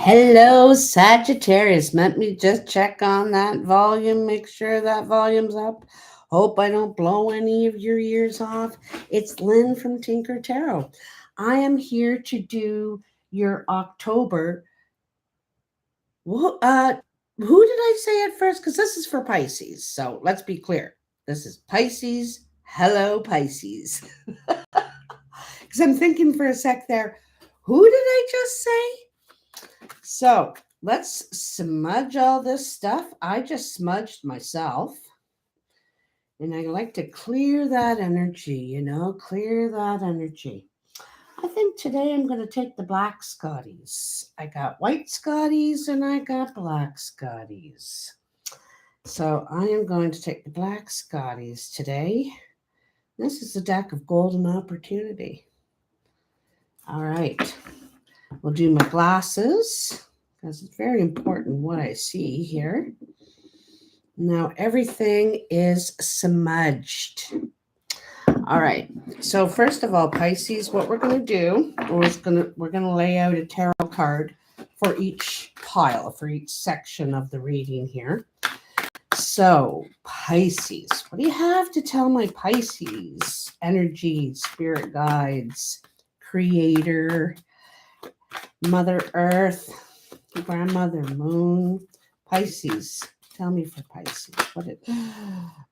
Hello, Sagittarius. Let me just check on that volume, make sure that volume's up. Hope I don't blow any of your ears off. It's Lynn from Tinker Tarot. I am here to do your October. Who, uh, who did I say at first? Because this is for Pisces. So let's be clear. This is Pisces. Hello, Pisces. Because I'm thinking for a sec there, who did I just say? So let's smudge all this stuff. I just smudged myself. And I like to clear that energy, clear that energy. I think today I'm going to take the black Scotties. I got white Scotties and I got black Scotties. So I am going to take the black Scotties today. This is a deck of golden opportunity. All right. We'll do my glasses because it's very important what I see here. Now everything is smudged. All right. So first of all, Pisces, what we're going to do is we're going to lay out a tarot card for each pile, for each section of the reading here. So Pisces, what do you have to tell my Pisces? Energy, spirit guides, creator, Mother Earth, Grandmother Moon, Pisces. Tell me for Pisces.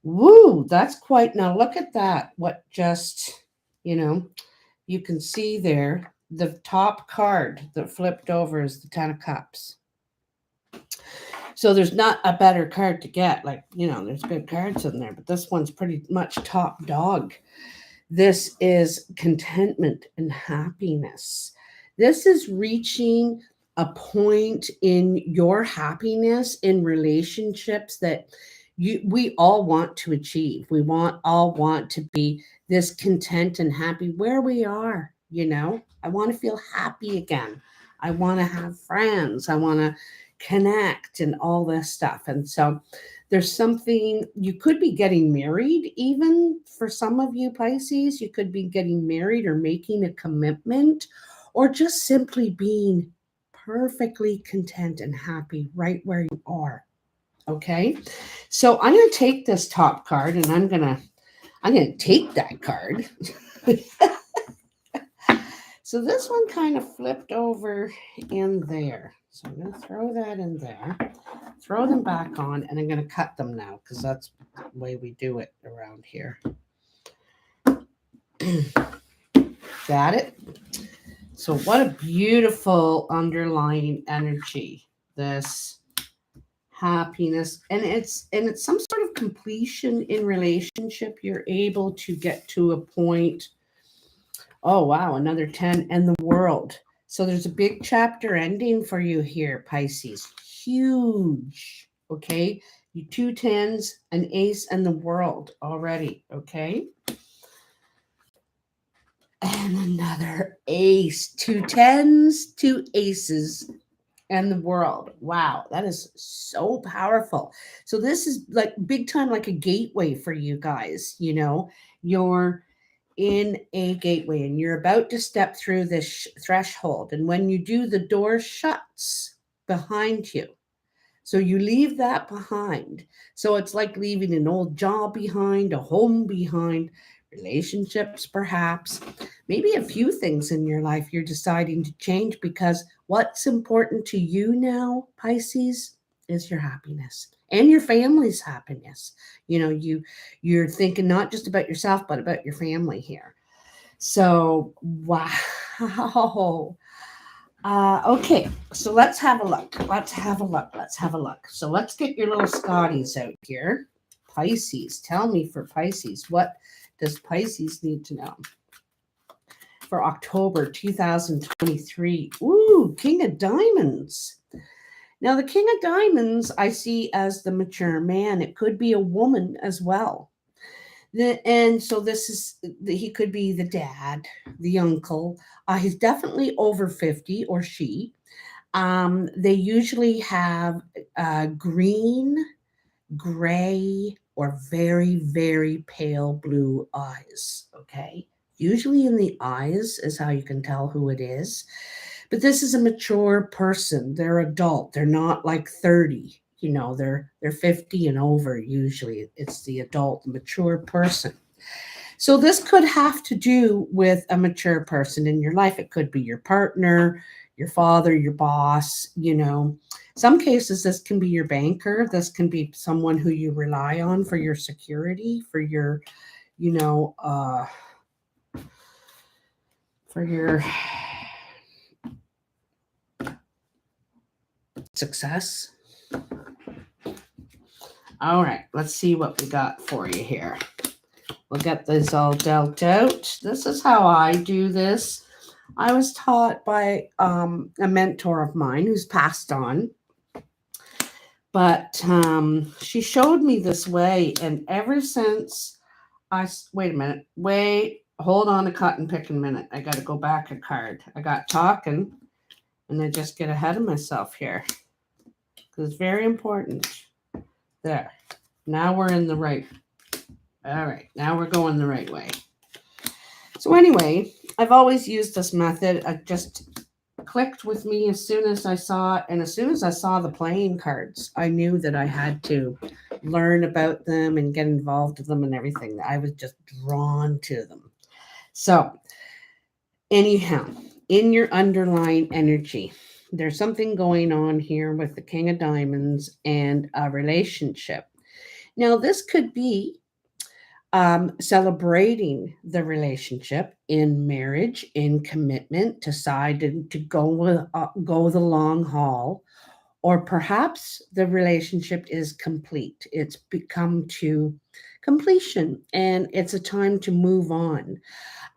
Woo, that's quite, now look at that. What just, you can see there, the top card that flipped over is the Ten of Cups. So there's not a better card to get. Like, there's good cards in there, but this one's pretty much top dog. This is contentment and happiness. This is reaching a point in your happiness in relationships that we all want to achieve. We all want to be this content and happy where we are. I want to feel happy again. I want to have friends. I want to connect and all this stuff. And so there's something, you could be getting married, even for some of you Pisces. You could be getting married or making a commitment, or just simply being perfectly content and happy right where you are. Okay. So I'm going to take this top card and I'm going to take that card. So this one kind of flipped over in there. So I'm going to throw that in there, throw them back on, and I'm going to cut them now because that's the way we do it around here. Got it? So what a beautiful underlying energy, this happiness. And it's some sort of completion in relationship. You're able to get to a point. Oh, wow, another 10 and the world. So there's a big chapter ending for you here, Pisces. Huge. Okay. You 2 10s, an ace, and the world already. Okay. And another ace. 2 10s, 2 aces, and the world. Wow, that is so powerful. So this is like big time, like a gateway for you guys. You're in a gateway and you're about to step through this threshold. And when you do, the door shuts behind you. So you leave that behind. So it's like leaving an old job behind, a home behind, relationships perhaps, maybe a few things in your life you're deciding to change because what's important to you now, Pisces, is your happiness and your family's happiness. You're thinking not just about yourself, but about your family here. So, wow. Okay, so let's have a look. So let's get your little Scotties out here. Pisces, tell me for Pisces, what does Pisces need to know for October 2023? Ooh, King of Diamonds. Now, the King of Diamonds I see as the mature man. It could be a woman as well. And so he could be the dad, the uncle. He's definitely over 50, or she. They usually have green, gray, or very, very pale blue eyes. Okay. Usually in the eyes is how you can tell who it is. But this is a mature person. They're adult. They're not like 30. They're 50 and over usually. It's the adult, mature person. So this could have to do with a mature person in your life. It could be your partner, your father, your boss. Some cases this can be your banker. This can be someone who you rely on for your security, for your, you know, for your success. All right, let's see what we got for you here. We'll get this all dealt out. This is how I do this. I was taught by a mentor of mine who's passed on. But she showed me this way. And ever since wait a minute. Hold on a cotton picking minute. I got to go back a card. I got talking and I just get ahead of myself here. Because it's very important. There. Now we're in the right. All right. Now we're going the right way. So anyway, I've always used this method. It just clicked with me as soon as I saw it. And as soon as I saw the playing cards, I knew that I had to learn about them and get involved with them and everything. I was just drawn to them. So anyhow, in your underlying energy, there's something going on here with the King of Diamonds and a relationship. Now, this could be celebrating the relationship in marriage, in commitment, decided to go the long haul, or perhaps the relationship is complete. It's become to completion, and it's a time to move on.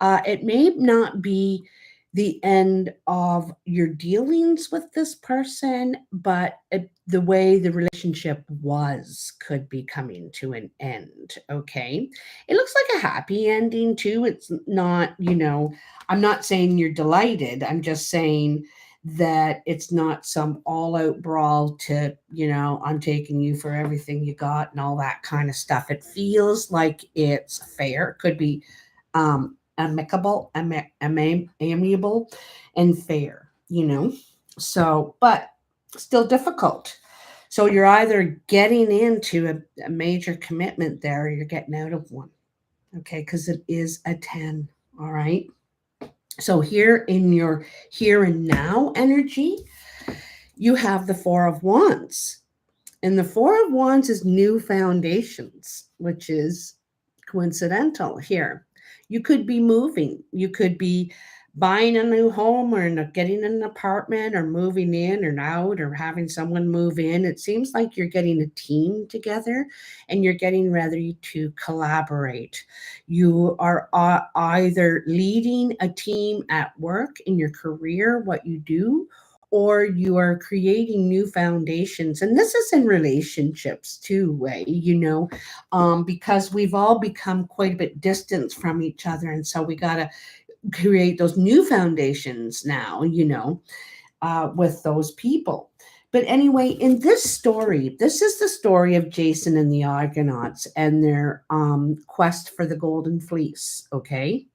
It may not be the end of your dealings with this person, but the way the relationship was could be coming to an end. Okay. It looks like a happy ending too. It's not, I'm not saying you're delighted. I'm just saying that it's not some all out brawl to, I'm taking you for everything you got and all that kind of stuff. It feels like it's fair. Could be, amicable, amiable, and fair. So, but still difficult. So you're either getting into a major commitment there or you're getting out of one. Okay, because it is a 10. All right. So here in your here and now energy, you have the Four of Wands. And the Four of Wands is new foundations, which is coincidental here. You could be moving. You could be buying a new home or getting an apartment or moving in or out or having someone move in. It seems like you're getting a team together and you're getting ready to collaborate. You are either leading a team at work in your career, what you do, or you are creating new foundations. And this is in relationships too, because we've all become quite a bit distant from each other. And so we got to create those new foundations now, with those people. But anyway, in this story, this is the story of Jason and the Argonauts and their quest for the Golden Fleece, okay?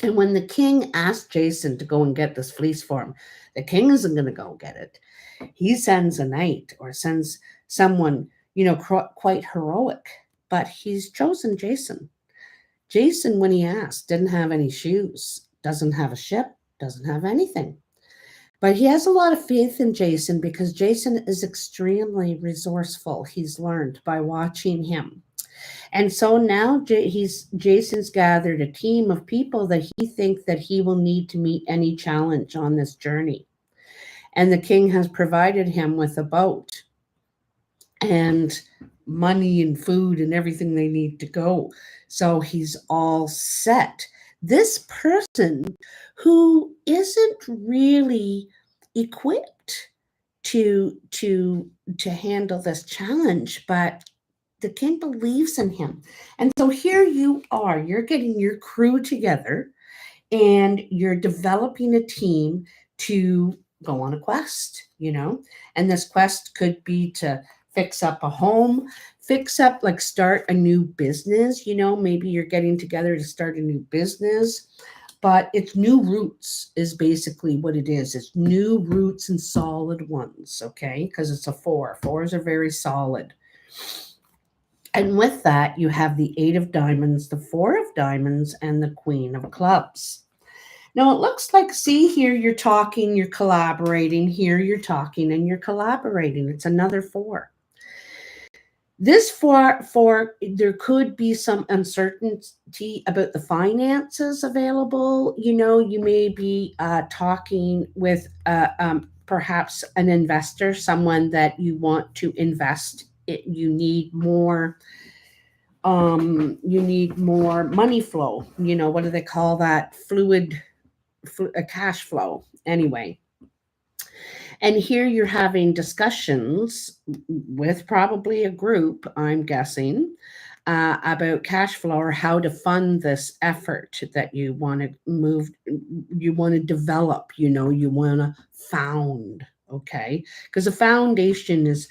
And when the king asked Jason to go and get this fleece for him, the king isn't going to go get it. He sends a knight or sends someone, quite heroic, but he's chosen Jason. Jason, when he asked, didn't have any shoes, doesn't have a ship, doesn't have anything. But he has a lot of faith in Jason because Jason is extremely resourceful. He's learned by watching him. And so now Jason's gathered a team of people that he thinks that he will need to meet any challenge on this journey. And the king has provided him with a boat and money and food and everything they need to go. So he's all set. This person who isn't really equipped to handle this challenge, but the king believes in him. And so here you are, you're getting your crew together and you're developing a team to go on a quest, and this quest could be to fix up a home, start a new business, maybe you're getting together to start a new business. but it's new roots is basically what it is. It's new roots and solid ones, okay? Because it's a 4. 4s are very solid. And with that, you have the 8 of diamonds, the 4 of diamonds, and the Queen of clubs. Now it looks like, see here, you're talking, you're collaborating. Here you're talking and you're collaborating. It's another 4. This for there could be some uncertainty about the finances available. You may be talking with perhaps an investor, someone that you want to invest. You need more. You need more money flow. What do they call that? Fluid, a cash flow. Anyway. And here you're having discussions with probably a group, I'm guessing, about cash flow or how to fund this effort that you want to move, you want to develop, you want to found, okay? Because the foundation is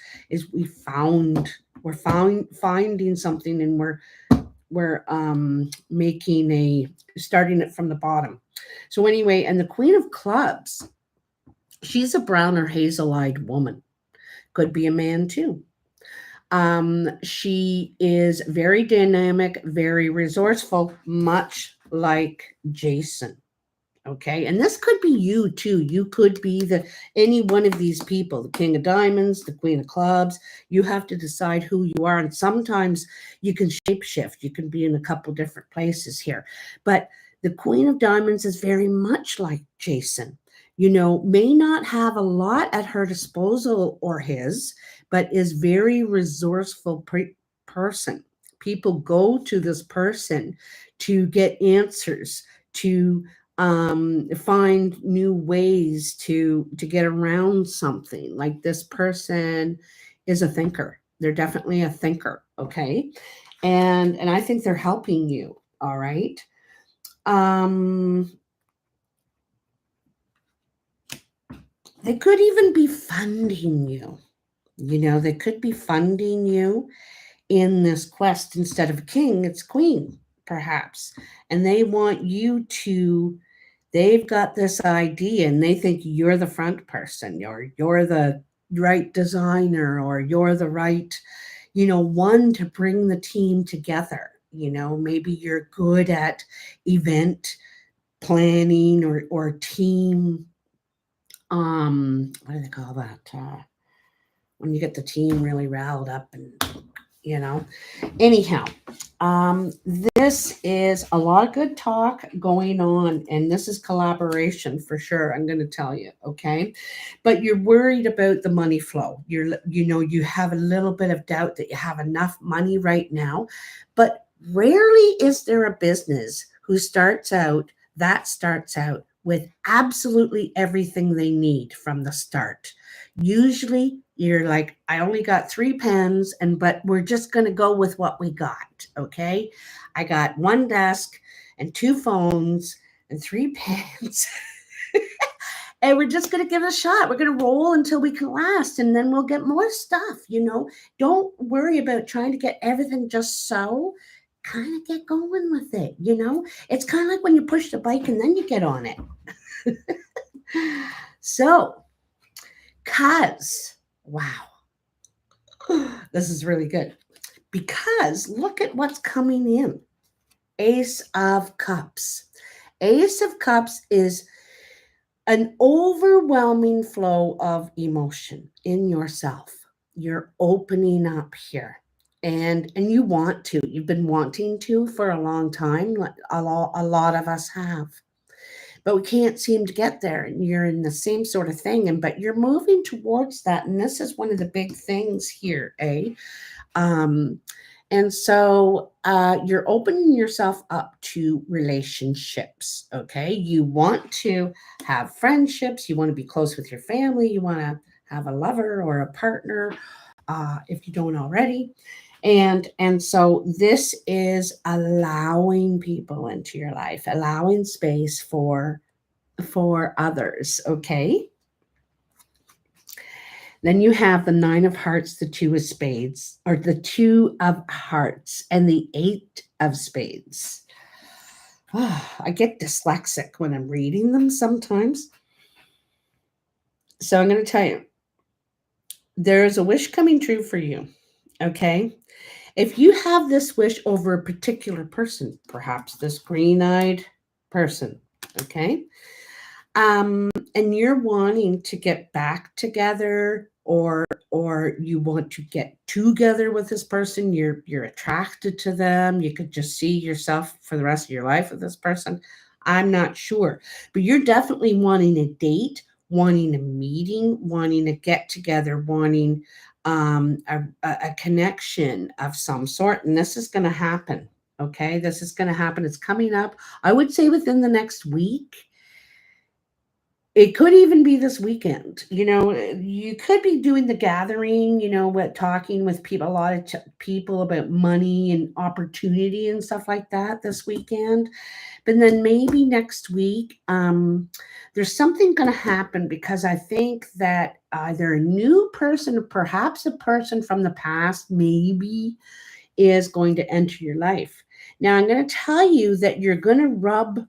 we're finding something, and we're starting it from the bottom. So anyway, and the Queen of Clubs, she's a brown or hazel-eyed woman. Could be a man too. She is very dynamic, very resourceful, much like Jason. Okay, and this could be you too. You could be any one of these people, the King of Diamonds, the Queen of Clubs. You have to decide who you are, and sometimes you can shapeshift. You can be in a couple different places here, but the Queen of Diamonds is very much like Jason. May not have a lot at her disposal or his, but is very resourceful person. People go to this person to get answers, to find new ways to get around something. Like, this person is a thinker. They're definitely a thinker, okay? And I think they're helping you, all right? They could even be funding you. They could be funding you in this quest. Instead of king, it's queen, perhaps. And they want you to, they've got this idea and they think you're the front person, or you're the right designer, or you're the right, one to bring the team together. Maybe you're good at event planning or team, what do they call that? When you get the team really riled up and, anyhow, this is a lot of good talk going on, and this is collaboration for sure. I'm going to tell you, okay? But you're worried about the money flow. You have a little bit of doubt that you have enough money right now, but rarely is there a business who starts out with absolutely everything they need from the start. Usually you're like, I only got 3 pens, but we're just going to go with what we got, okay? I got 1 desk and 2 phones and 3 pens. And we're just going to give it a shot. We're going to roll until we can last, and then we'll get more stuff, Don't worry about trying to get everything just so. Kind of get going with it, It's kind of like when you push the bike and then you get on it. So, wow, this is really good, because look at what's coming in. Ace of Cups. Ace of Cups is an overwhelming flow of emotion in yourself. You're opening up here. And you want to. You've been wanting to for a long time. A lot of us have. But we can't seem to get there. And you're in the same sort of thing. But you're moving towards that. And this is one of the big things here, eh? And so you're opening yourself up to relationships, okay? You want to have friendships. You want to be close with your family. You want to have a lover or a partner, if you don't already. And so this is allowing people into your life, allowing space for others, okay? Then you have the 9 of Hearts, the 2 of Spades, or the 2 of Hearts, and the 8 of Spades. I get dyslexic when I'm reading them sometimes. So I'm going to tell you, there is a wish coming true for you. Okay. If you have this wish over a particular person, perhaps this green eyed person, okay, and you're wanting to get back together, or you want to get together with this person, you're attracted to them, you could just see yourself for the rest of your life with this person. I'm not sure, but you're definitely wanting a date, wanting a meeting, wanting to get together, wanting a connection of some sort, and this is going to happen. Okay, this is going to happen. It's coming up, I would say, within the next week. It could even be this weekend. You could be doing the gathering, with talking with people, a lot of people about money and opportunity and stuff like that this weekend. But then maybe next week, there's something going to happen, because I think that either a new person or perhaps a person from the past maybe is going to enter your life. Now, I'm going to tell you that you're going to rub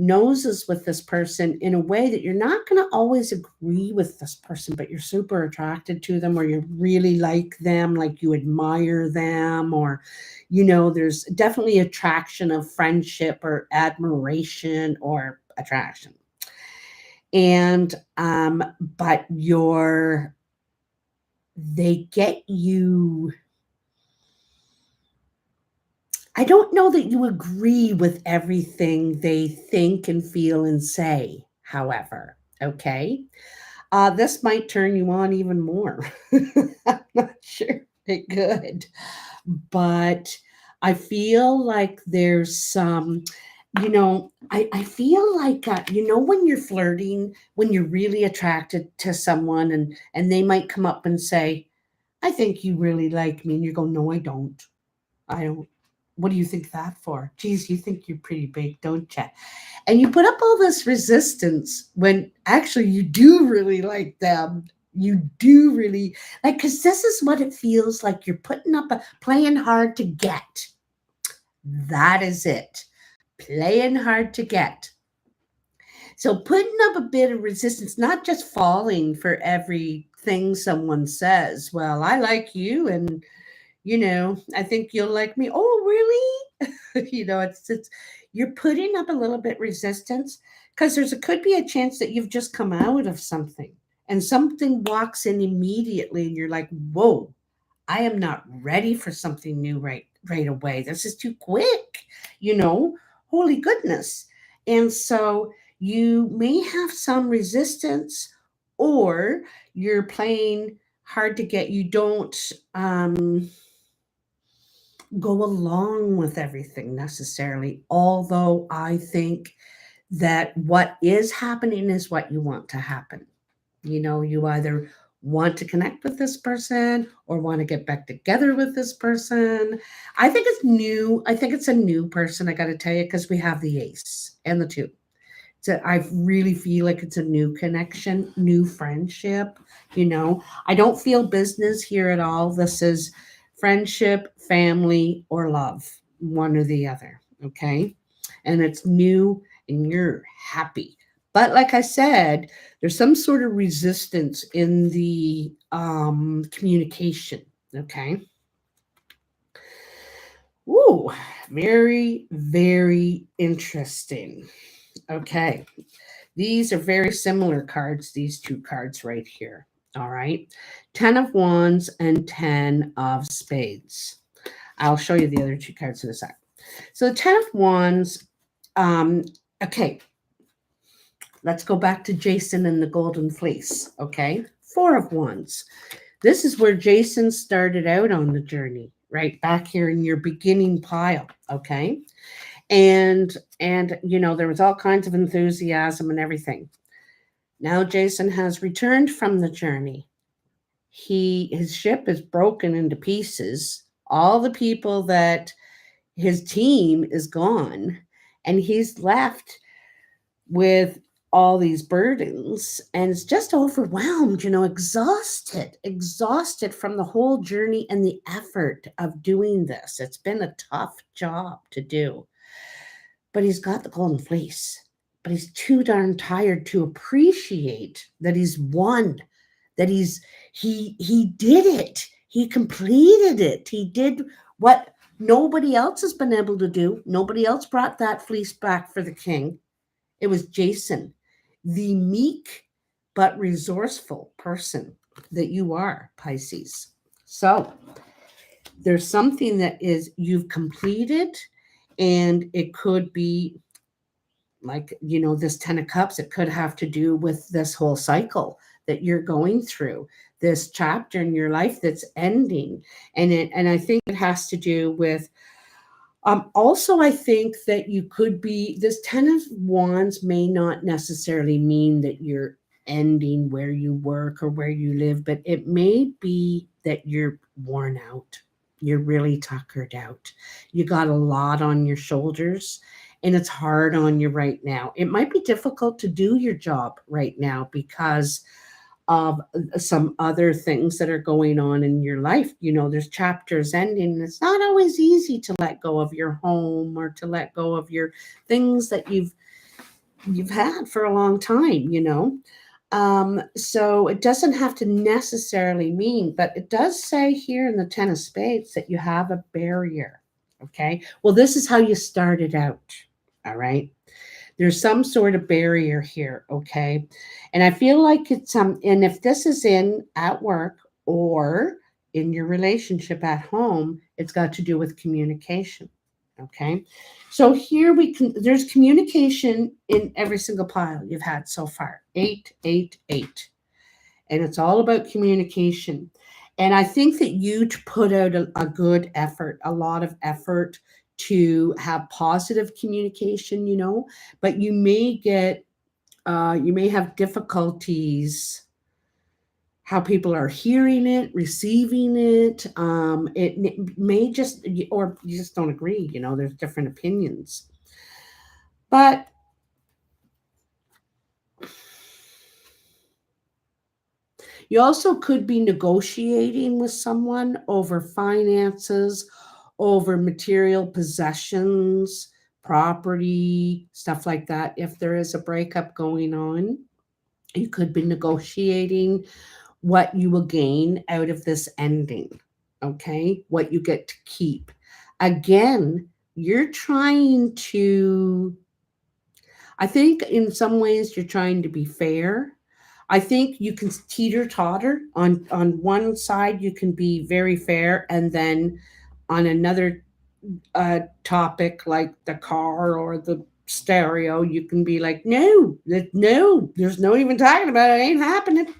noses with this person in a way that you're not going to always agree with this person, but you're super attracted to them, or you really like them, like you admire them, or, there's definitely attraction of friendship or admiration or attraction. And, but they get you. I don't know that you agree with everything they think and feel and say, however, okay? This might turn you on even more. I'm not sure it could, but I feel like there's some, I feel like, when you're flirting, when you're really attracted to someone, and they might come up and say, I think you really like me. And you go, no, I don't. I don't. What do you think that for? Geez, you think you're pretty big, don't you? And you put up all this resistance when actually you do really like them. You do really like, because this is what it feels like. You're putting up playing hard to get. That is it. Playing hard to get. So putting up a bit of resistance, not just falling for everything someone says. Well, I like you, and I think you'll like me. Oh, really? It's you're putting up a little bit resistance, because could be a chance that you've just come out of something, and something walks in immediately, and you're like, whoa, I am not ready for something new right away. This is too quick, you know. Holy goodness. And so you may have some resistance, or you're playing hard to get. You don't go along with everything necessarily, although I think that what is happening is what you want to happen. You either want to connect with this person or want to get back together with this person. I think it's new. I think it's a new person, I got to tell you, because we have the ace and the two. So I really feel like it's a new connection, new friendship. I don't feel business here at all. This is friendship, family, or love, one or the other. Okay. And it's new, and you're happy. But like I said, there's some sort of resistance in the communication. Okay. Ooh, very, very interesting. Okay. These are very similar cards, these two cards right here. All right. 10 of Wands and 10 of Spades. I'll show you the other two cards in a sec. So, the 10 of Wands, um, okay, let's go back to Jason and the Golden Fleece. Okay. 4 of Wands. This is where Jason started out on the journey, right back here in your beginning pile. Okay. And there was all kinds of enthusiasm and everything. Now Jason has returned from the journey. His ship is broken into pieces. All the people that his team is gone, and he's left with all these burdens, and is just overwhelmed, exhausted from the whole journey and the effort of doing this. It's been a tough job to do. but he's got the golden fleece. But he's too darn tired to appreciate that he's won, that he did it. He completed it. He did what nobody else has been able to do. Nobody else brought that fleece back for the king. It was Jason, the meek but resourceful person that you are, Pisces. So there's something that is you've completed, and it could be like, this 10 of cups. It could have to do with this whole cycle that you're going through, this chapter in your life that's ending. And I think it has to do with, also, I think that you could be, this 10 of wands may not necessarily mean that you're ending where you work or where you live, but it may be that you're worn out. You're really tuckered out. You got a lot on your shoulders, and it's hard on you right now. It might be difficult to do your job right now because of some other things that are going on in your life. There's chapters ending, and it's not always easy to let go of your home or to let go of your things that you've had for a long time. So it doesn't have to necessarily mean, but it does say here in the 10 of spades that you have a barrier. Okay. Well, this is how you started out. All right. There's some sort of barrier here, okay? And I feel like it's and if this is in at work or in your relationship at home, it's got to do with communication. Okay. So here there's communication in every single pile you've had so far. 8, 8, 8. And it's all about communication. And I think that you put out a good effort, a lot of effort to have positive communication, but you may have difficulties how people are hearing it, receiving it. It may just, or you just don't agree, there's different opinions. But you also could be negotiating with someone over finances, over material possessions, property, stuff like that. If there is a breakup going on, you could be negotiating what you will gain out of this ending, okay? What you get to keep. Again, you're trying to, I think in some ways you're trying to be fair. I think you can teeter totter on one side. You can be very fair, and then on another topic like the car or the stereo, you can be like, no, no, there's no even talking about it. It ain't happening.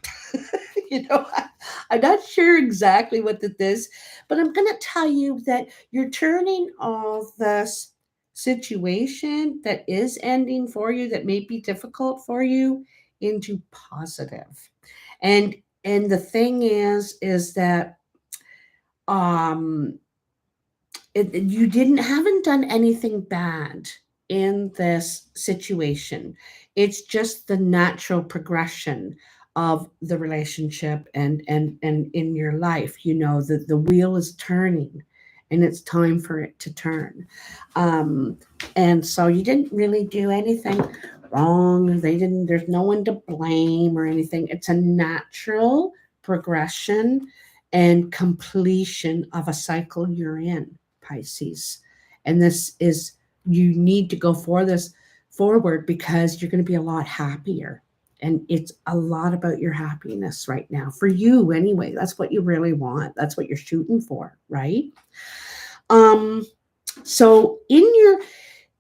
I'm not sure exactly what that is, but I'm going to tell you that you're turning all this situation that is ending for you, that may be difficult for you, into positive. And the thing is that um you haven't done anything bad in this situation. It's just the natural progression of the relationship and in your life. The wheel is turning, and it's time for it to turn. um and so you didn't really do anything wrong. There's no one to blame or anything. It's a natural progression and completion of a cycle you're in, Pisces. And this is, you need to go for this forward because you're going to be a lot happier. And it's a lot about your happiness right now for you anyway. That's what you really want. That's what you're shooting for, right? So in your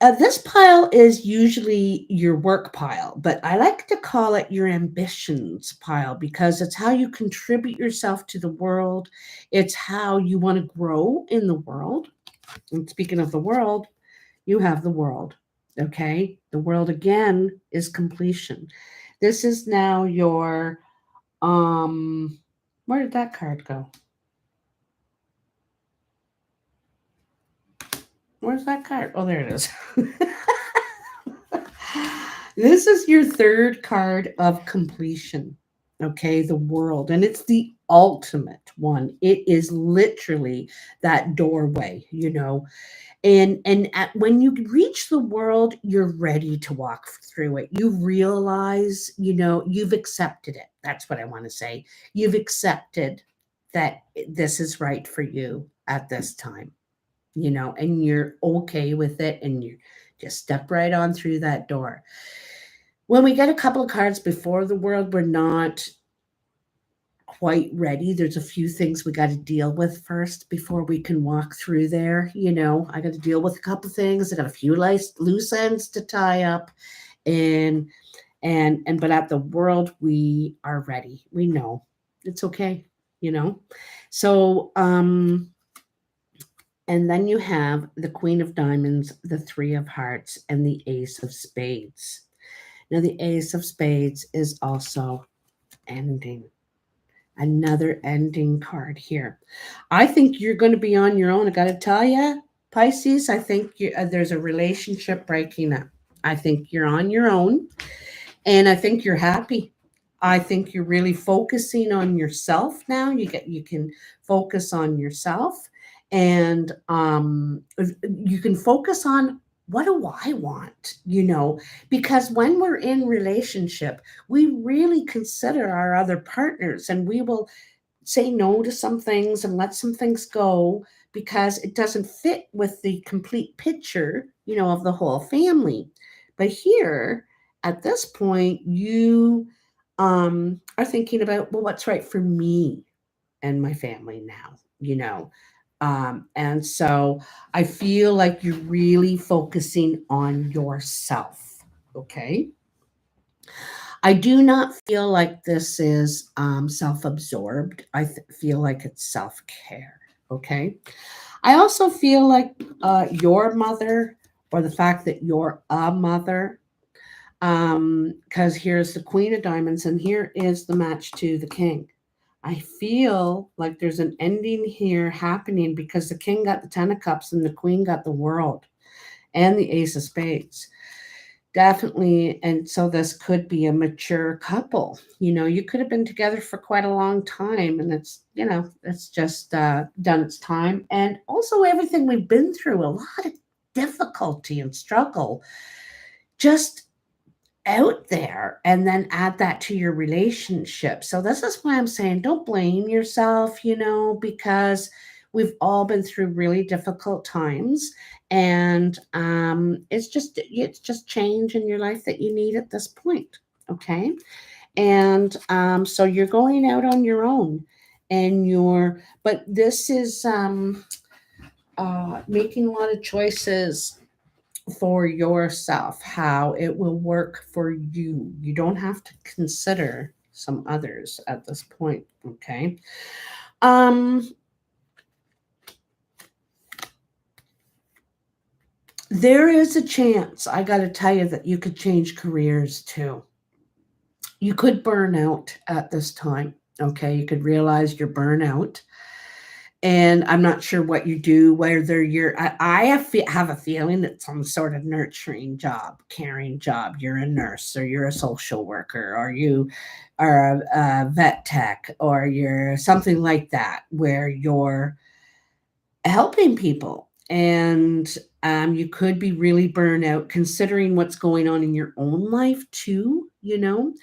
this pile is usually your work pile, but I like to call it your ambitions pile because it's how you contribute yourself to the world. It's how you want to grow in the world. And speaking of the world, you have the world. Okay. The world again is completion. This is now your, where did that card go? Where's that card? Oh, there it is. This is your third card of completion. Okay, the world. And it's the ultimate one. It is literally that doorway, you know. When you reach the world, you're ready to walk through it. You realize, you know, you've accepted it. That's what I want to say. You've accepted that this is right for you at this time, you know, and you're okay with it, and you just step right on through that door. When we get a couple of cards before the world, we're not quite ready. There's a few things we got to deal with first before we can walk through there. You know, I got to deal with a couple things. I got a few loose ends to tie up, and but at the world, we are ready. We know it's okay. You know, so and then you have the Queen of Diamonds, the Three of Hearts, and the Ace of Spades. Now, the Ace of Spades is also ending. Another ending card here. I think you're going to be on your own. I got to tell you, Pisces, I think there's a relationship breaking up. I think you're on your own, and I think you're happy. I think you're really focusing on yourself now. You can focus on yourself, and you can focus on, what do I want? You know, because when we're in relationship, we really consider our other partners, and we will say no to some things and let some things go because it doesn't fit with the complete picture, you know, of the whole family. But here, at this point, you are thinking about, well, what's right for me and my family now, you know. And so I feel like you're really focusing on yourself. Okay. I do not feel like this is self absorbed. Feel like it's self care. Okay. I also feel like your mother, or the fact that you're a mother, because here's the Queen of Diamonds and here is the match to the King. I feel like there's an ending here happening because the King got the Ten of Cups and the Queen got the World and the Ace of Spades. Definitely. And so this could be a mature couple. You know, you could have been together for quite a long time, and it's, you know, it's just done its time. And also, everything we've been through, a lot of difficulty and struggle, just out there, and then add that to your relationship. So this is why I'm saying, don't blame yourself, you know, because we've all been through really difficult times, and it's just change in your life that you need at this point. Okay. And so you're going out on your own, and but this is making a lot of choices for yourself, how it will work for you. You don't have to consider some others at this point. Okay. Um, there is a chance, I got to tell you, that you could change careers too. You could burn out at this time. Okay. You could realize you're burnout, and I'm not sure what you do, whether I have a feeling that some sort of nurturing job, caring job. You're a nurse, or you're a social worker, or you are a vet tech, or you're something like that, where you're helping people. And you could be really burned out considering what's going on in your own life too, you know.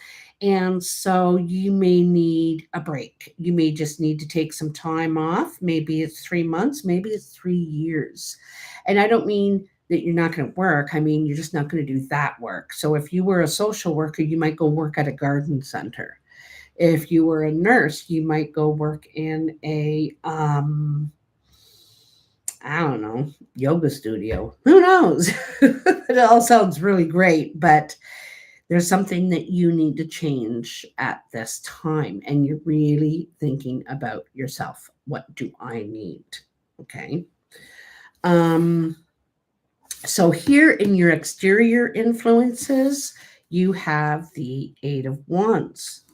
And so you may need a break. You may just need to take some time off. Maybe it's 3 months, maybe it's 3 years. And I don't mean that you're not going to work. I mean, you're just not going to do that work. So if you were a social worker, you might go work at a garden center. If you were a nurse, you might go work in a I don't know, yoga studio. Who knows? It all sounds really great, but there's something that you need to change at this time. And you're really thinking about yourself. What do I need? Okay. Um, so here in your exterior influences, you have the Eight of Wands.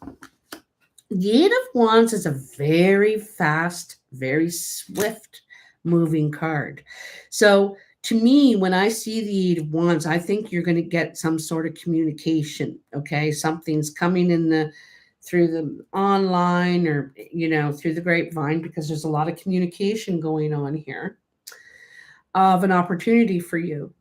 The Eight of Wands is a very fast, very swift moving card. So to me, when I see the Eight of Wands, I think you're going to get some sort of communication. Okay. Something's coming in through the online or, through the grapevine, because there's a lot of communication going on here of an opportunity for you.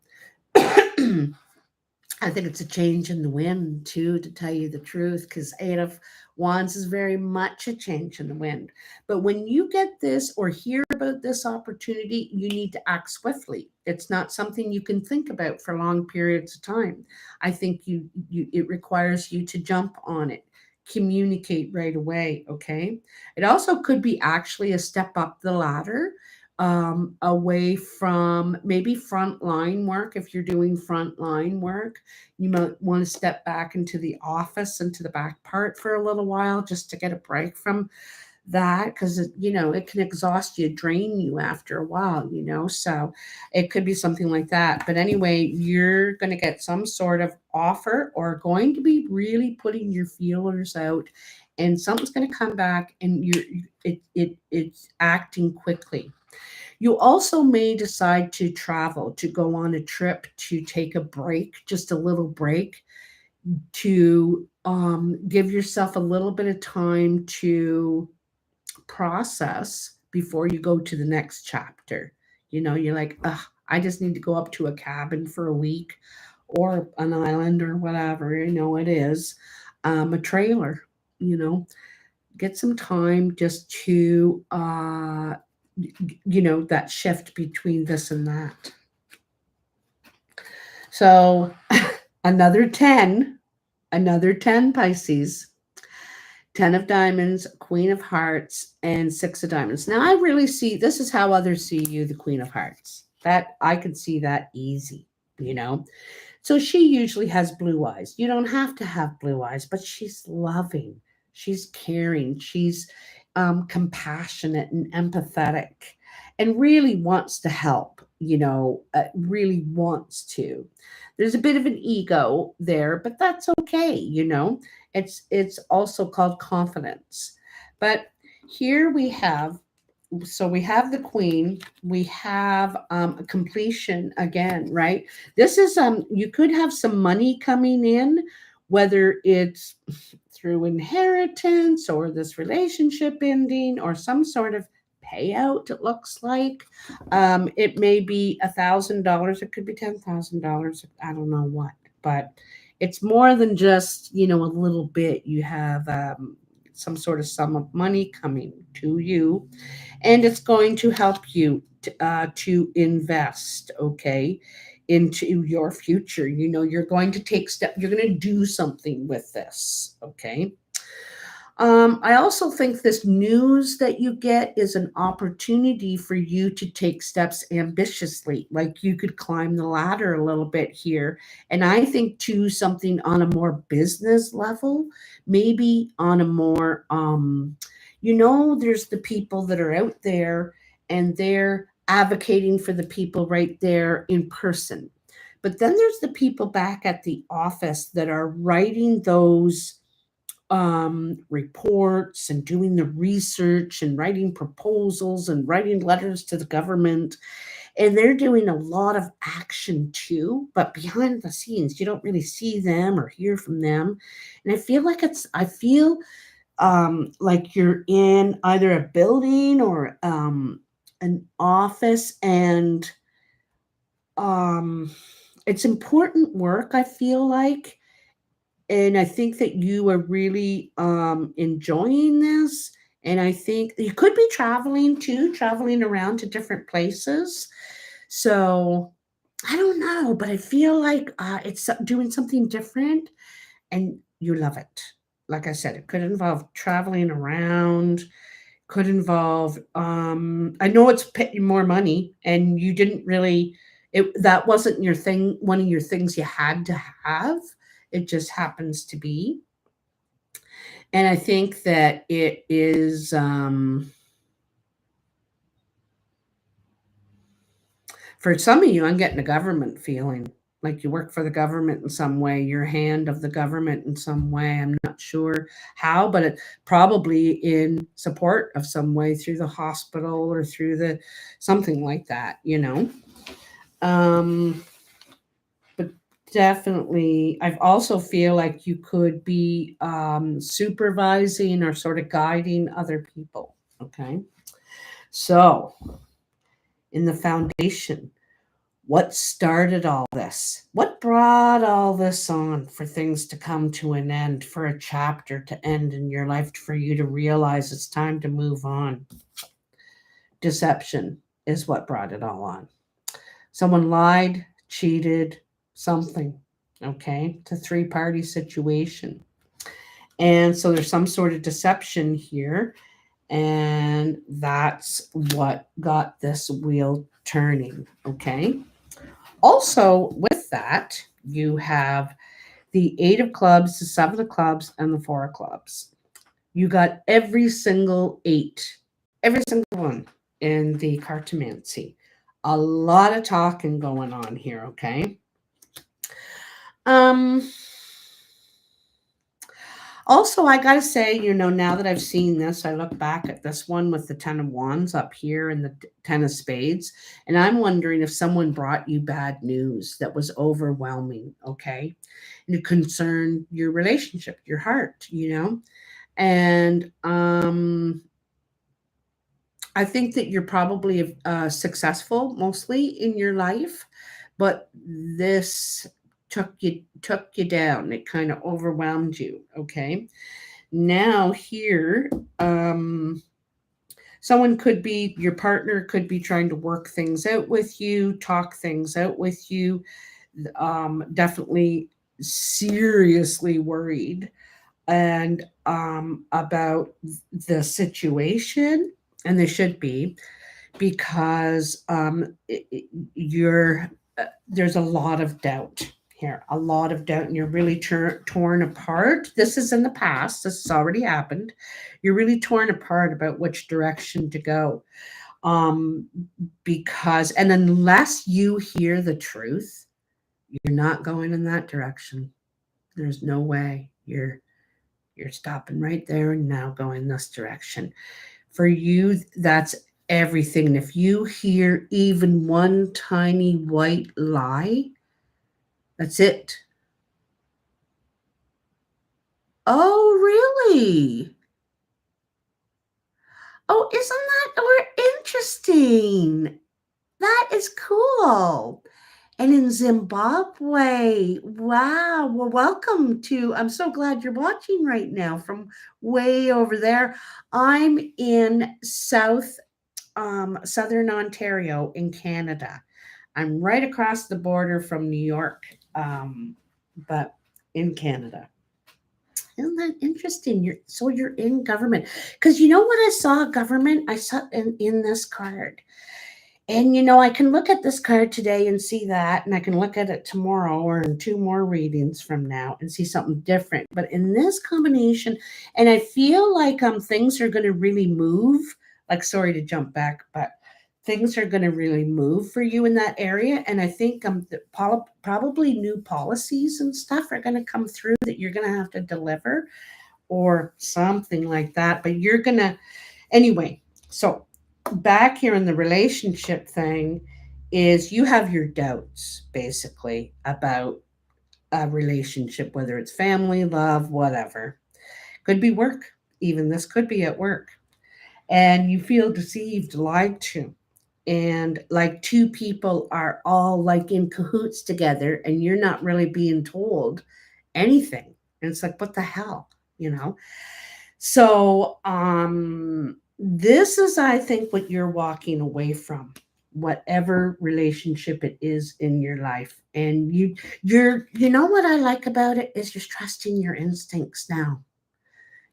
I think it's a change in the wind too, to tell you the truth, because Eight of Wands is very much a change in the wind. But when you get this or hear about this opportunity, you need to act swiftly. It's not something you can think about for long periods of time. I think it requires you to jump on it, communicate right away. Okay. It also could be actually a step up the ladder, away from maybe frontline work. If you're doing frontline work, you might want to step back into the office, into the back part for a little while, just to get a break from that, because it can exhaust you, drain you after a while, so it could be something like that. But anyway, you're going to get some sort of offer, or going to be really putting your feelers out, and something's going to come back, and it's acting quickly. You also may decide to travel, to go on a trip, to take a break, just a little break, to give yourself a little bit of time to process before you go to the next chapter. You're like, ugh, I just need to go up to a cabin for a week, or an island, or whatever, it is, a trailer, you know, get some time just to, that shift between this and that. So another 10, another 10 Pisces. 10 of diamonds, queen of hearts, and 6 of diamonds. Now I really see, this is how others see you, the queen of hearts. That I could see that easy, you know. So she usually has blue eyes. You don't have to have blue eyes, but she's loving, she's caring, she's compassionate and empathetic, and really wants to help, really wants to. There's a bit of an ego there, but that's okay, it's also called confidence. But here we have, so we have the queen, we have a completion again, right? This is you could have some money coming in, whether it's through inheritance, or this relationship ending, or some sort of payout. It looks like it may be $1,000, it could be $10,000, I don't know what, but it's more than just a little bit. You have some sort of sum of money coming to you, and it's going to help you to invest, okay, into your future. You're going to take step, you're going to do something with this, okay. I also think this news that you get is an opportunity for you to take steps ambitiously. Like, you could climb the ladder a little bit here. And I think too, something on a more business level, maybe on a more, there's the people that are out there, and they're advocating for the people right there in person. But then there's the people back at the office that are writing those reports, and doing the research, and writing proposals, and writing letters to the government. And they're doing a lot of action too, but behind the scenes, you don't really see them or hear from them. And I feel like you're in either a building, or an office, and um, it's important work, I feel like. And I think that you are really enjoying this. And I think you could be traveling too, traveling around to different places. So I don't know, but I feel like it's doing something different, and you love it. Like I said, it could involve traveling around, could involve, I know it's more money, and you didn't really, that wasn't your thing, one of your things you had to have. It just happens to be. And I think that it is, for some of you, I'm getting a government feeling, like you work for the government in some way, your hand of the government in some way. I'm not sure how, but it probably in support of some way, through the hospital, or through the something like that. Um, but definitely. I also feel like you could be supervising or sort of guiding other people. Okay. So, in the foundation, what started all this? What brought all this on for things to come to an end, for a chapter to end in your life, for you to realize it's time to move on? Deception is what brought it all on. Someone lied, cheated, something, okay? It's a three-party situation. And so there's some sort of deception here, and that's what got this wheel turning, okay? Also, with that, you have the Eight of Clubs, the Seven of Clubs, and the Four of Clubs. You got every single eight, every single one in the cartomancy. A lot of talking going on here, okay? Um, Also, I gotta say, now that I've seen this, I look back at this one with the Ten of Wands up here and the Ten of Spades, and I'm wondering if someone brought you bad news that was overwhelming, okay? And it concerned your relationship, your heart. And I think that you're probably successful mostly in your life, but this took you down. It kind of overwhelmed you, okay? Now here, someone could be, your partner could be trying to work things out with you, talk things out with you, definitely seriously worried and about the situation, and they should be, because you're there's a lot of doubt here, a lot of doubt, and you're really torn apart. This is in the past. This has already happened. You're really torn apart about which direction to go. Um, because, and unless you hear the truth, you're not going in that direction. There's no way. You're stopping right there and now going this direction. For you, that's everything. And if you hear even one tiny white lie, that's it. Oh, really? Oh, isn't that interesting? That is cool. And in Zimbabwe, wow. Well, welcome to, I'm so glad you're watching right now from way over there. I'm in Southern Ontario in Canada. I'm right across the border from New York, but in Canada. Isn't that interesting? You're in government, because you know what I saw government. I saw in this card, and I can look at this card today and see that, and I can look at it tomorrow or in two more readings from now and see something different. But in this combination, and I feel like things are going to really move. Like, sorry to jump back, but things are going to really move for you in that area. And I think probably new policies and stuff are going to come through that you're going to have to deliver or something like that. But you're going to, anyway. So back here in the relationship thing is you have your doubts basically about a relationship, whether it's family, love, whatever. Could be work, even this could be at work. And you feel deceived, lied to. And like two people are all like in cahoots together and you're not really being told anything. And it's like, what the hell, you know? So this is, I think, what you're walking away from, whatever relationship it is in your life. And you know what I like about it is you're trusting your instincts now.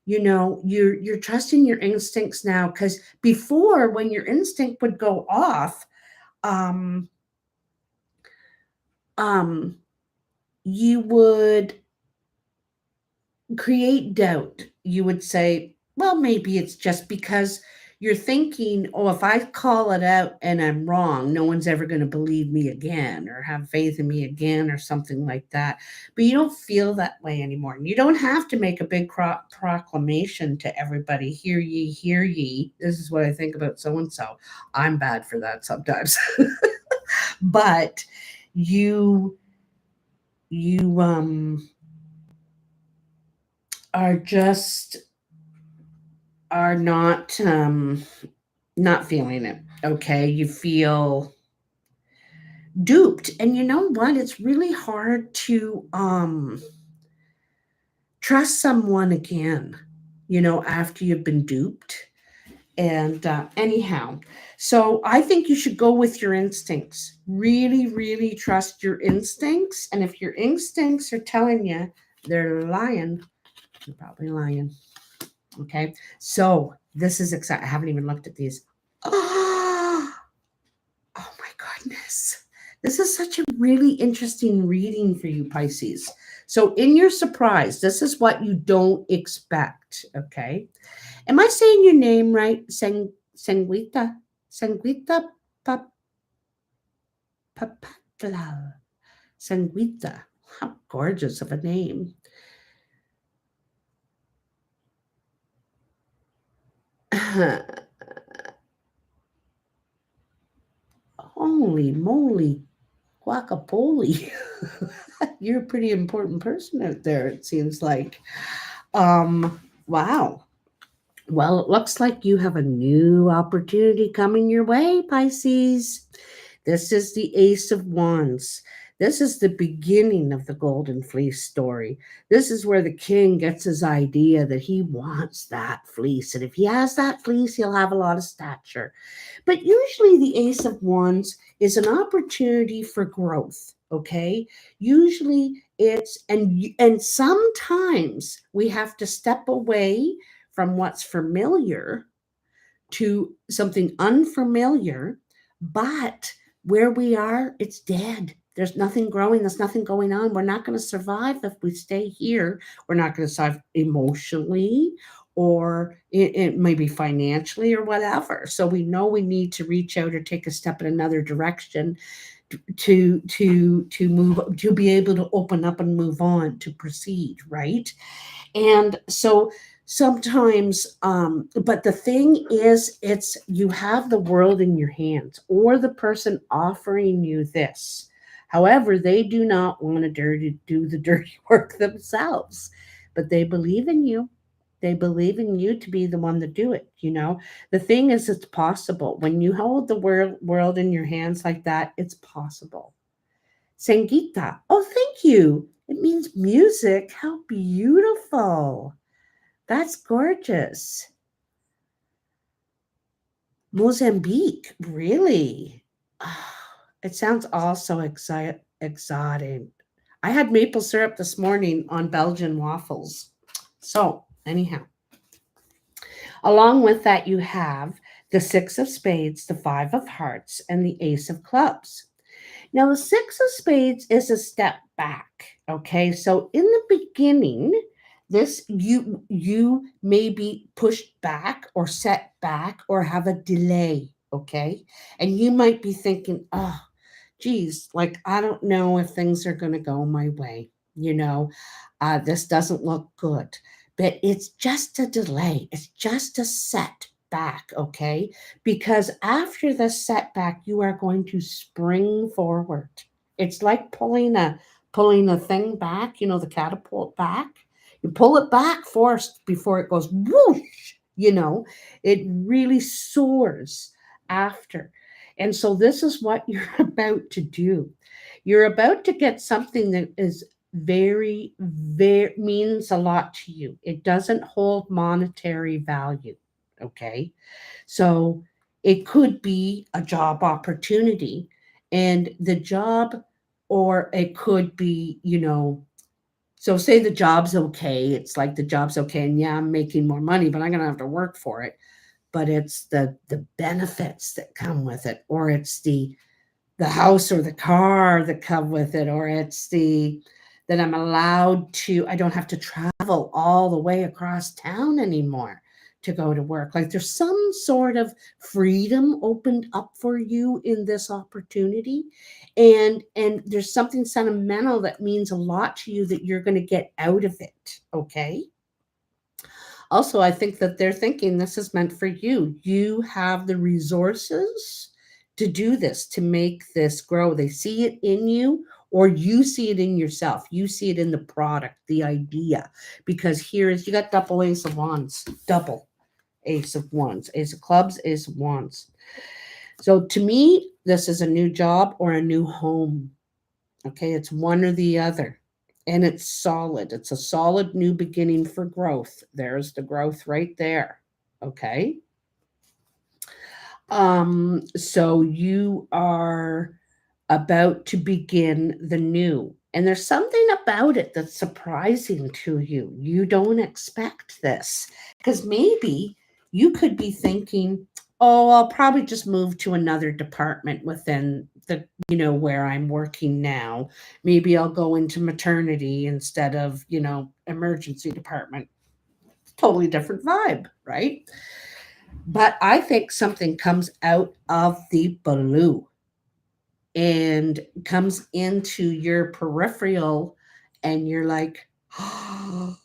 You're trusting your instincts now, because before, when your instinct would go off, um um you would create doubt. You would say, well, maybe it's just because you're thinking, oh, if I call it out and I'm wrong, no one's ever going to believe me again or have faith in me again or something like that. But you don't feel that way anymore. And you don't have to make a big proclamation to everybody, hear ye, hear ye. This is what I think about so and so. I'm bad for that sometimes. But you you are just are not feeling it. Okay, you feel duped, and you know what? It's really hard to trust someone again. After you've been duped. And anyhow, so I think you should go with your instincts. Really, really trust your instincts. And if your instincts are telling you they're lying, you're probably lying. Okay. So this is exciting. I haven't even looked at these. Oh, oh my goodness. This is such a really interesting reading for you, Pisces. So, in your surprise, this is what you don't expect. Okay. Am I saying your name right? Sanguita? Sanguita Papatla. Sanguita. How gorgeous of a name. Holy moly, guacamole. You're a pretty important person out there, it seems like. Wow. Well, it looks like you have a new opportunity coming your way, Pisces. This is the Ace of Wands. This is the beginning of the Golden Fleece story. This is where the king gets his idea that he wants that fleece. And if he has that fleece, he'll have a lot of stature. But usually, the Ace of Wands is an opportunity for growth. Okay. Usually, and sometimes we have to step away from what's familiar to something unfamiliar, but where we are, it's dead. There's nothing growing, there's nothing going on. We're not going to survive if we stay here. We're not going to survive emotionally or it maybe financially or whatever. So we know we need to reach out or take a step in another direction to move, to be able to open up and move on, to proceed, right? And so sometimes, but the thing is, it's you have the world in your hands, or the person offering you this. However, they do not want to do the dirty work themselves, but they believe in you. They believe in you to be the one to do it. The thing is, it's possible. When you hold the world in your hands like that, it's possible. Sangita. Oh, thank you. It means music. How beautiful. That's gorgeous. Mozambique. Really? Oh, it sounds also exotic. I had maple syrup this morning on Belgian waffles. So, anyhow, along with that, you have the Six of Spades, the Five of Hearts, and the Ace of Clubs. Now, the Six of Spades is a step back. Okay, so in the beginning, this you may be pushed back or set back or have a delay. Okay, and you might be thinking, oh, geez, like I don't know if things are going to go my way. This doesn't look good, but it's just a delay. It's just a setback, okay? Because after the setback, you are going to spring forward. It's like pulling a thing back, the catapult back. You pull it back first before it goes whoosh, it really soars after. And so this is what you're about to do. You're about to get something that is very, very means a lot to you. It doesn't hold monetary value. Okay. So it could be a job opportunity, and the job, or it could be, so say the job's okay. It's like the job's okay, and yeah, I'm making more money, but I'm going to have to work for it. But it's the benefits that come with it, or it's the house or the car that come with it, or it's the that I don't have to travel all the way across town anymore to go to work. Like there's some sort of freedom opened up for you in this opportunity. And there's something sentimental that means a lot to you that you're going to get out of it. Okay. Also, I think that they're thinking this is meant for you. You have the resources to do this, to make this grow. They see it in you, or you see it in yourself. You see it in the product, the idea. Because here is, you got double ace of wands, double ace of wands, ace of clubs, ace of wands. So to me, this is a new job or a new home. Okay, it's one or the other. And it's solid. It's a solid new beginning for growth. There's the growth right there. Okay. So you are about to begin the new. And there's something about it that's surprising to you. You don't expect this because maybe you could be thinking, oh, I'll probably just move to another department within the, where I'm working now. Maybe I'll go into maternity instead of, emergency department. Totally different vibe, right? But I think something comes out of the blue and comes into your peripheral, and you're like, oh,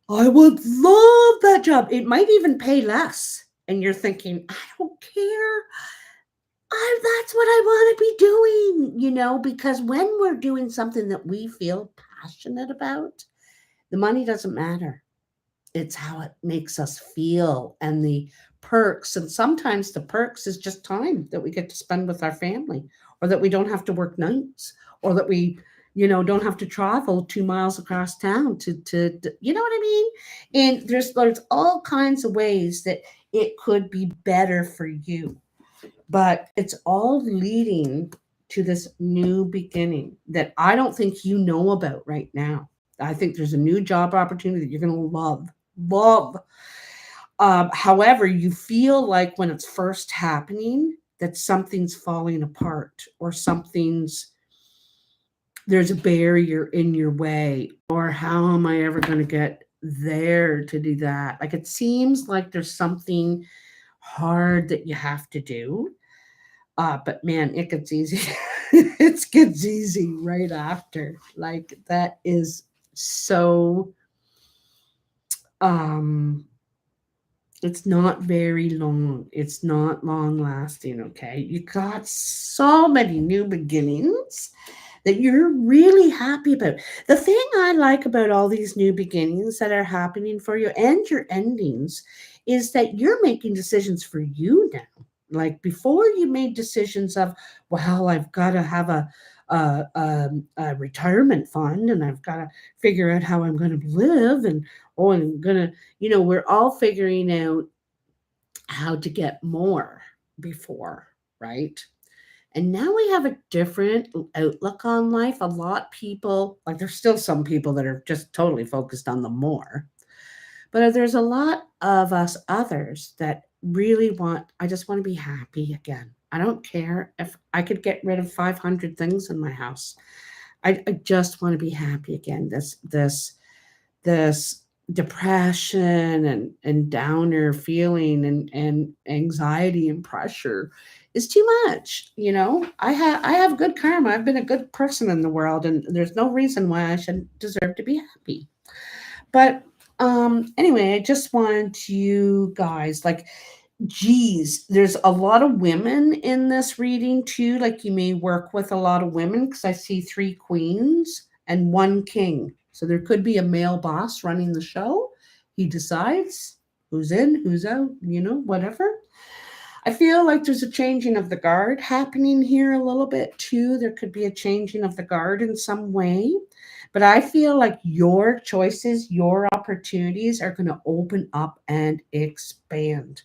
I would love that job. It might even pay less. And you're thinking, I don't care. That's what I want to be doing, because when we're doing something that we feel passionate about, the money doesn't matter. It's how it makes us feel and the perks. And sometimes the perks is just time that we get to spend with our family, or that we don't have to work nights, or that we, don't have to travel 2 miles across town to you know what I mean? And there's all kinds of ways that it could be better for you. But it's all leading to this new beginning that I don't think you know about right now. I think there's a new job opportunity that you're going to love. However, you feel like when it's first happening, that something's falling apart, or there's a barrier in your way, or how am I ever going to get there to do that? Like, it seems like there's something hard that you have to do. But man, it gets easy. It gets easy right after. Like, that is so, um it's not very long. It's not long lasting, okay? You got so many new beginnings that you're really happy about. The thing I like about all these new beginnings that are happening for you and your endings is that you're making decisions for you now. Like, before, you made decisions of, well, I've got to have a retirement fund, and I've got to figure out how I'm going to live, and oh, I'm going to, we're all figuring out how to get more before, right? And now we have a different outlook on life. A lot of people, like, there's still some people that are just totally focused on the more, but there's a lot of us others that really I just want to be happy again. I don't care if I could get rid of 500 things in my house. I just want to be happy again. This depression and downer feeling and anxiety and pressure is too much. I have good karma. I've been a good person in the world, and there's no reason why I shouldn't deserve to be happy. But anyway, I just wanted you guys, like, geez, there's a lot of women in this reading too. Like, you may work with a lot of women, because I see 3 queens and 1 king. So there could be a male boss running the show. He decides who's in, who's out, whatever. I feel like there's a changing of the guard happening here a little bit too. There could be a changing of the guard in some way. But I feel like your choices, your opportunities are going to open up and expand.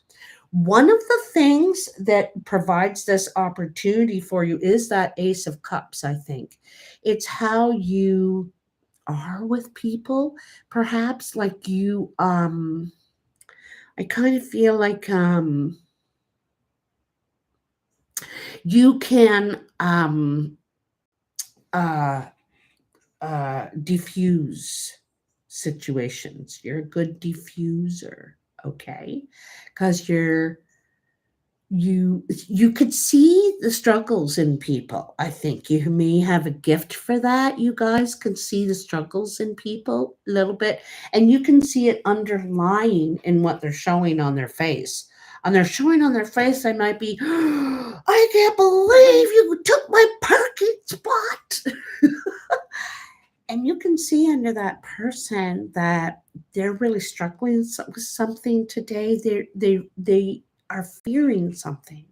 One of the things that provides this opportunity for you is that Ace of Cups, I think. It's how you are with people, perhaps. Like, I kind of feel like you can uh diffuse situations. You're a good diffuser, okay? Because you could see the struggles in people. I think you may have a gift for that. You guys can see the struggles in people a little bit, and you can see it underlying in what they're showing on their face. And they're showing on their face, they might be, I can't believe you took my parking spot. And you can see under that person that they're really struggling with something today. They are fearing something.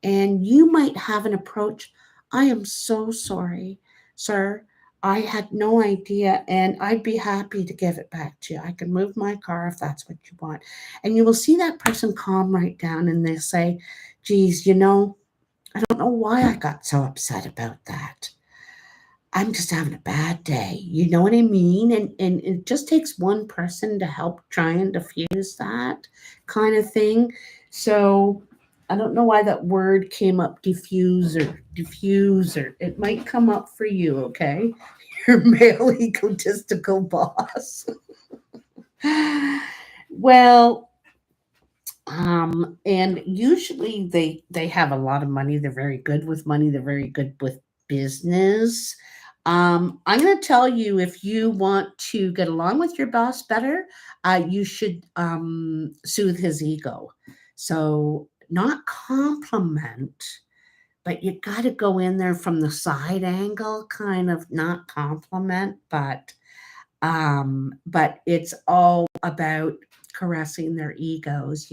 And you might have an approach. I am so sorry, sir. I had no idea, and I'd be happy to give it back to you. I can move my car if that's what you want. And you will see that person calm right down and they say, geez, I don't know why I got so upset about that. I'm just having a bad day. You know what I mean? And it just takes one person to help try and diffuse that kind of thing. So I don't know why that word came up, diffuser, diffuser. It might come up for you, okay? Your male egotistical boss. Well, and usually they have a lot of money. They're very good with money. They're very good with business. I'm going to tell you, if you want to get along with your boss better, you should soothe his ego. So not compliment, but you got to go in there from the side angle, kind of not compliment, but it's all about caressing their egos.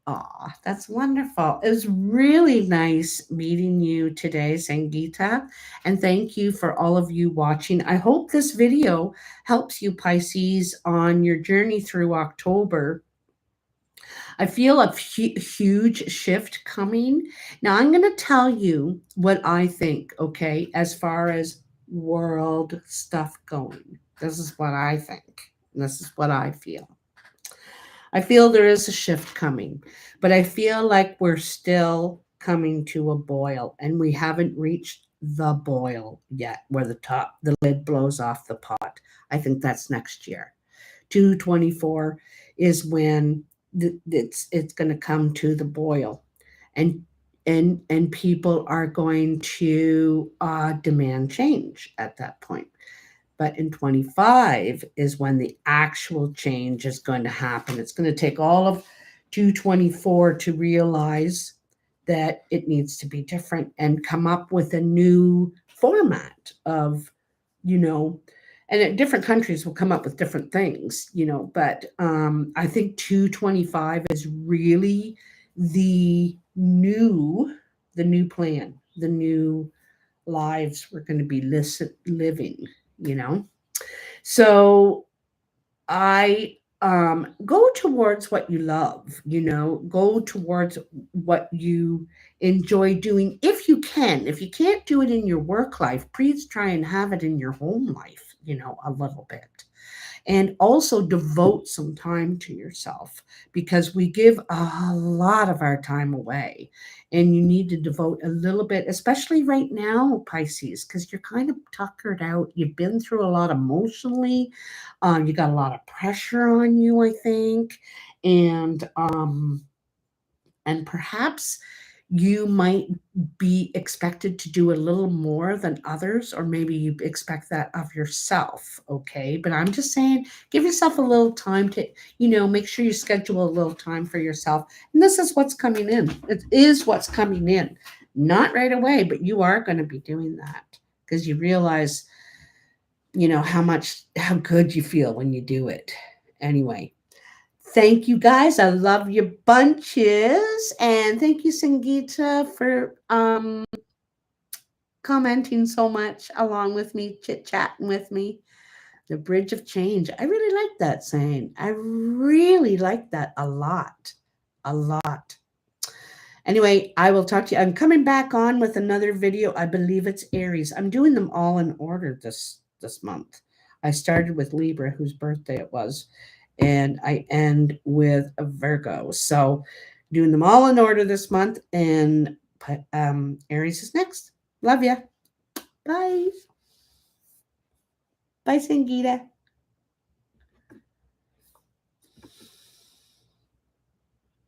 Aw, that's wonderful. It was really nice meeting you today, Sangeeta. And thank you for all of you watching. I hope this video helps you, Pisces, on your journey through October. I feel a huge shift coming. Now, I'm going to tell you what I think, okay, as far as world stuff going. This is what I think. This is what I feel. I feel there is a shift coming, but I feel like we're still coming to a boil and we haven't reached the boil yet where the lid blows off the pot. I think that's next year. 224 is when it's going to come to the boil, and and people are going to demand change at that point. But in 25 is when the actual change is going to happen. It's going to take all of 224 to realize that it needs to be different and come up with a new format of, you know, and different countries will come up with different things, but I think 225 is really the new plan, the new lives we're going to be living, you know. So I go towards what you love, go towards what you enjoy doing if you can. If you can't do it in your work life, please try and have it in your home life, a little bit. And also devote some time to yourself, because we give a lot of our time away, and you need to devote a little bit, especially right now, Pisces, because you're kind of tuckered out. You've been through a lot emotionally. You got a lot of pressure on you, I think. And perhaps you might be expected to do a little more than others, or maybe you expect that of yourself. Okay. But I'm just saying, give yourself a little time to, make sure you schedule a little time for yourself. And this is what's coming in. It is what's coming in. Not right away, but you are going to be doing that because you realize, how good you feel when you do it. Anyway, thank you guys. I love your bunches. And thank you, Sangeeta, for commenting so much along with me, chit-chatting with me. The bridge of change. I really like that saying. I really like that a lot. A lot. Anyway, I will talk to you. I'm coming back on with another video. I believe it's Aries. I'm doing them all in order this month. I started with Libra, whose birthday it was, and I end with a Virgo. So doing them all in order this month, and Aries is next. Love ya. Bye. Bye, Sangeeta.